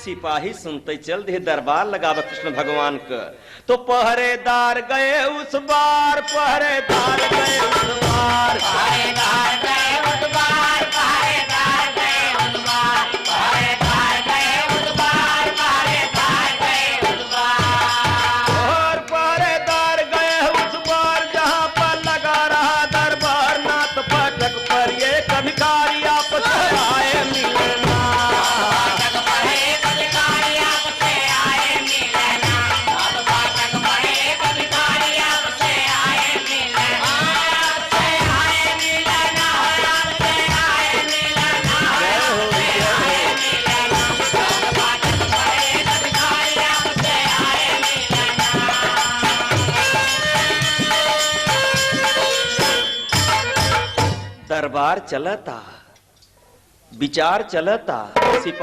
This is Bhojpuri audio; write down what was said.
सिपाही सुनते चल दे दरबार लगाव कृष्ण भगवान का। तो पहरेदार गए उस बार, पहरेदार गए उस बार, पहरेदार गए उस बार, पहरेदार गए उस बार, पहरेदार गए उस बार, पहरेदार गए उस बार। और पहरेदार गए उस बार जहां पर लगा रहा दरबार, नाथ फाटक पर ये भिखारी आपस में आए मिलना। फाटक पर एक भिखारी आपसे आए मिलना, अब फाटक पर एक भिखारी आपसे आए मिलना, आपसे आए मिलना, आपसे आए मिलना, आपसे आए मिलना, अब फाटक पर एक भिखारी आपसे आए मिलना। दरबार चलता, विचार चलता, सिपाही